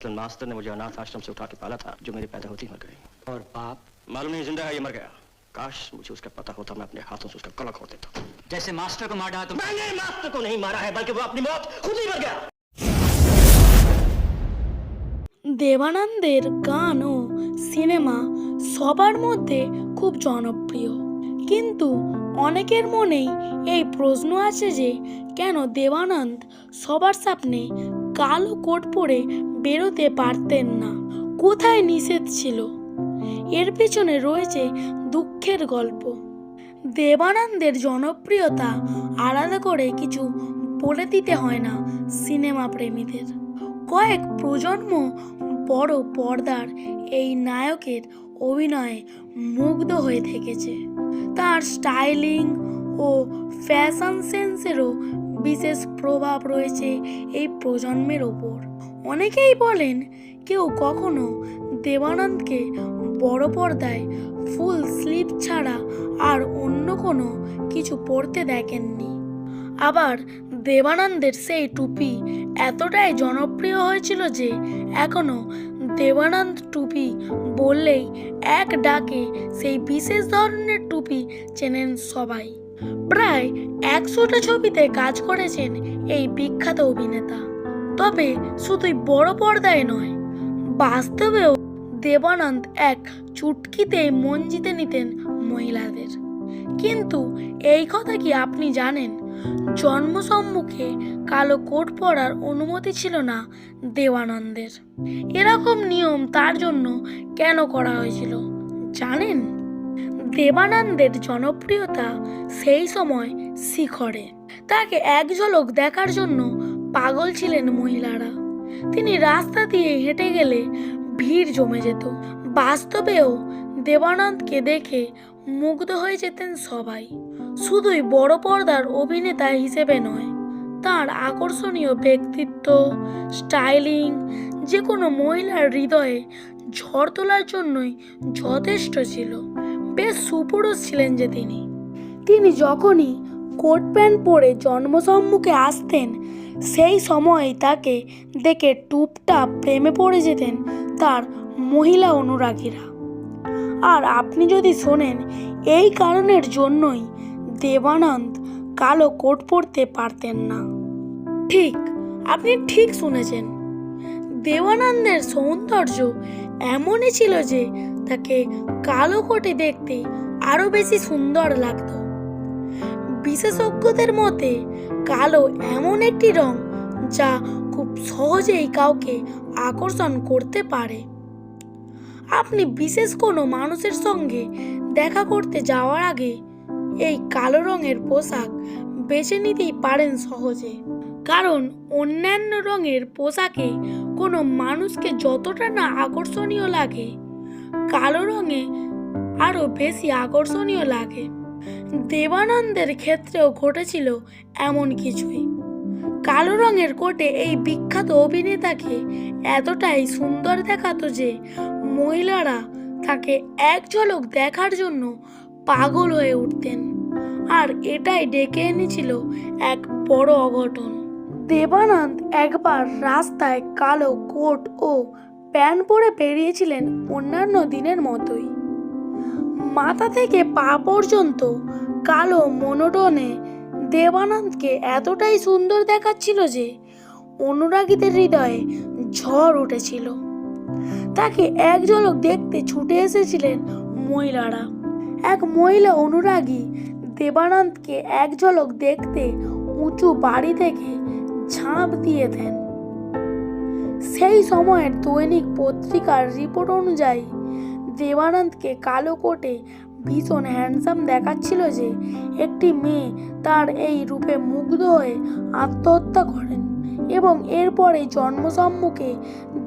Master ने मुझे अनाथ आश्रम से उठा के पाला था, जो मेरे पैदा होते ही मर गई। और बाप मालूम नहीं जिंदा है या मर गया। काश मुझे उसका पता होता, मैं अपने हाथों से उसका गला घोट देता। जैसे मास्टर को मार डाला तो मैंने मास्टर को नहीं मारा है, बल्कि वो अपनी मौत खुद ही मर गया। দেবানন্দের গান ও সিনেমা সবার মধ্যে খুব জনপ্রিয়, কিন্তু অনেকের মনেই এই প্রশ্ন আছে যে কেন দেবানন্দ সবার সামনে কালো কোট পরে বেরোতে পারতেন না, কোথায় নিষেধ ছিল। এর পেছনে রয়েছে দুঃখের গল্প। দেবানন্দের জনপ্রিয়তা আলাদা করে কিছু বলে দিতে হয় না সিনেমা প্রেমীদের। কয়েক প্রজন্ম বড় পর্দার এই নায়কের অভিনয়ে মুগ্ধ হয়ে থেকেছে। তার স্টাইলিং ও ফ্যাশন সেন্সেরও বিশেষ প্রভাব রয়েছে এই প্রজন্মের ওপর। অনেকেই বলেন কেউ কখনো দেবানন্দকে বড় পর্দায় ফুল স্লিভ ছাড়া আর অন্য কোনো কিছু পরতে দেখেননি। আবার দেবানন্দের সেই টুপি এতটাই জনপ্রিয় হয়েছিল যে এখনো দেবানন্দ টুপি বললেই এক ডাকে সেই বিশেষ ধরনের টুপি চেনেন সবাই। প্রায় 100টা ছবিতে কাজ করেছেন এই বিখ্যাত অভিনেতা। তবে শুধুই বড় পর্দায় নয়, বাস্তবেও দেবানন্দ এক চুটকিতেই মন জিতে নিতেন মহিলাদের। কিন্তু এই কথা কি আপনি জানেন, জন্ম সম্মুখে কালো কোট পরার অনুমতি ছিল না দেবানন্দের। এরকম নিয়ম তার জন্য কেন করা হয়েছিল জানেন? দেবানন্দের জনপ্রিয়তা সেই সময় শিখরে। তাকে এক ঝলক দেখার জন্য পাগল ছিলেন মহিলারা। তিনি রাস্তা দিয়ে হেঁটে গেলে ভিড় জমে যেত। বাস্তবেও দেবানন্দকে দেখে মুগ্ধ হয়ে যেতেন সবাই। শুধুই বড় পর্দার অভিনেতা হিসেবে নয়, তার আকর্ষণীয় ব্যক্তিত্ব, স্টাইলিং যে কোনো মহিলার হৃদয়ে ঝড় তোলার জন্যই যথেষ্ট ছিল। বেশ সুপুরুষ ছিলেন যে তিনি যখনই কোট প্যান্ট পরে জন্মসম্মুখে আসতেন, সেই সময় তাকে দেখে টুপটাপ প্রেমে পড়ে যেতেন তার মহিলা অনুরাগীরা। আর আপনি যদি শোনেন, এই কারণের জন্যই দেবানন্দ কালো কোট পরতে পারতেন না। ঠিক, আপনি ঠিক শুনেছেন। দেবানন্দের সৌন্দর্য এমনই ছিল যে তাকে কালো কোটে দেখতে আরো বেশি সুন্দর লাগতো। বিশেষজ্ঞদের মতে কালো এমন একটি রং যা খুব সহজেই কাউকে আকর্ষণ করতে পারে। আপনি বিশেষ কোনো মানুষের সঙ্গে দেখা করতে যাওয়ার আগে এই কালো রঙের পোশাক বেছে নিতেই পারেন সহজে। কারণ অন্যান্য রঙের পোশাকে কোনো মানুষকে যতটা না আকর্ষণীয় লাগে, কালো রঙে আরো বেশি আকর্ষণীয় লাগে। দেবানন্দের ক্ষেত্রেও ঘটেছিল এমন কিছুই। কালো রঙের কোটে এই বিখ্যাত অভিনেতাকে এতটাই সুন্দর দেখাতো যে মহিলারা তাকে এক ঝলক দেখার জন্য পাগল হয়ে উঠতেন। আর এটাই ডেকে এনেছিল এক বড় অঘটন। দেবানন্দ একবার রাস্তায় কালো কোট ও প্যান্ট পরে বেরিয়েছিলেন অন্যান্য দিনের মতোই। মাথা থেকে পা পর্যন্ত কালো মনোটনে দেবানন্দকে এতটাই সুন্দর দেখাচ্ছিল যে অনুরাগীদের হৃদয়ে ঝড় উঠেছিল। তাকে এক ঝলক দেখতে ছুটে এসেছিলেন মহিলারা। এক মহিলা অনুরাগী দেবানন্দকে এক ঝলক দেখতে উঁচু বাড়ি থেকে ঝাঁপ দিয়ে দেন। সেই সময়ের দৈনিক পত্রিকার রিপোর্ট অনুযায়ী দেবানন্দকে কালো কোটে ভীষণ হ্যান্ডসাম দেখাচ্ছিল যে একটি মেয়ে তার এই রূপে মুগ্ধ হয়ে আত্মহত্যা করেন এবং এরপরে জন্মসম্মুখে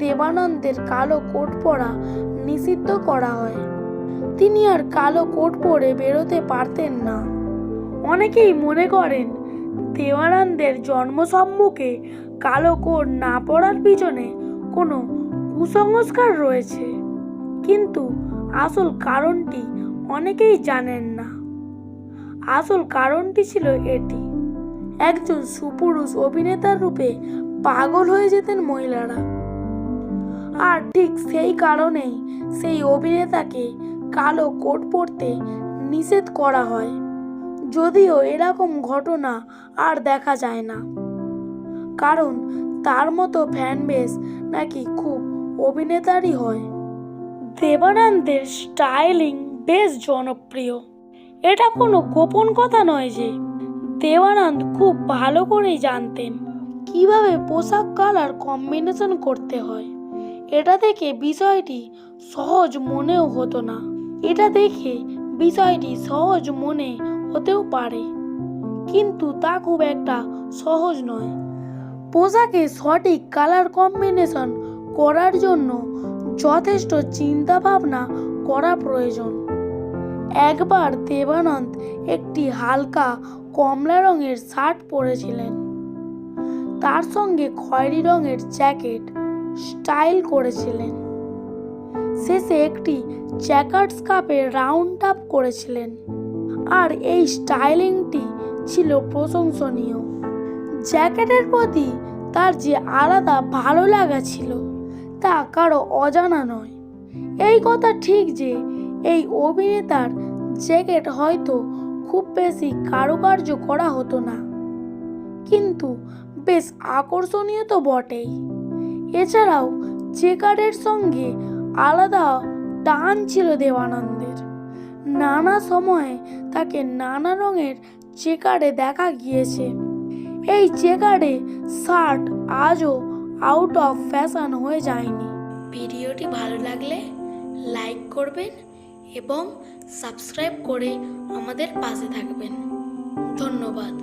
দেবানন্দের কালো কোট পরা নিষিদ্ধ করা হয়। তিনি আর কালো কোট পরে বেরোতে পারতেন না। অনেকেই মনে করেন দেবানন্দের জন্মসম্মুখে কালো কোট না পরার পিছনে কোনো কুসংস্কার রয়েছে, কিন্তু আসল কারণটি অনেকেই জানেন না। আসল কারণটি ছিল এটি: একজন সুপুরুষ অভিনেতার রূপে পাগল হয়ে যেতেন মহিলারা। আর ঠিক সেই কারণেই সেই অভিনেতাকে কালো কোট পরতে নিষেধ করা হয়, যদিও এরকম ঘটনা আর দেখা যায় না, কারণ তার মতো ফ্যান বেস নাকি খুব অভিনেতারই হয়। দেবানন্দের স্টাইলিং বেশ জনপ্রিয়, এটা কোনো গোপন কথা নয় যে দেবানন্দ খুব ভালো করেই জানতেন কিভাবে পোশাক কালার কম্বিনেশন করতে হয়। এটা দেখে বিষয়টি সহজ মনেও হতো না, এটা দেখে বিষয়টি সহজ মনে হতেও পারে, কিন্তু তা খুব একটা সহজ নয়। পোশাকে সঠিক কালার কম্বিনেশন করার জন্য যথেষ্ট চিন্তা ভাবনা করা প্রয়োজন। একবার দেবানন্দ একটি হালকা কমলা রঙের শার্ট পরেছিলেন, তার সঙ্গে খয়েরি রঙের জ্যাকেট স্টাইল করেছিলেন, শেষে একটি জ্যাকেট স্কার্ফে রাউন্ড আপ করেছিলেন, আর এই স্টাইলিংটি ছিল প্রশংসনীয়। জ্যাকেটের প্রতি তার যে আলাদা ভালো লাগা ছিল তা কারো অজানা নয়। এই কথা ঠিক যে এই অভিনেতার জ্যাকেট হয়তো খুব বেশি কারুকার্য করা হতো না, কিন্তু বেশ আকর্ষণীয় তো বটেই। এছাড়াও জ্যাকেটের সঙ্গে আলাদা টান ছিল দেবানন্দের। নানা সময়ে তাকে নানা রঙের জ্যাকেটে দেখা গিয়েছে। এই জ্যাকেটে শার্ট আজও আউট অফ ফ্যাশন হয়ে যায়নি। ভিডিওটি ভালো লাগলে লাইক করবেন এবং সাবস্ক্রাইব করে আমাদের পাশে থাকবেন। ধন্যবাদ।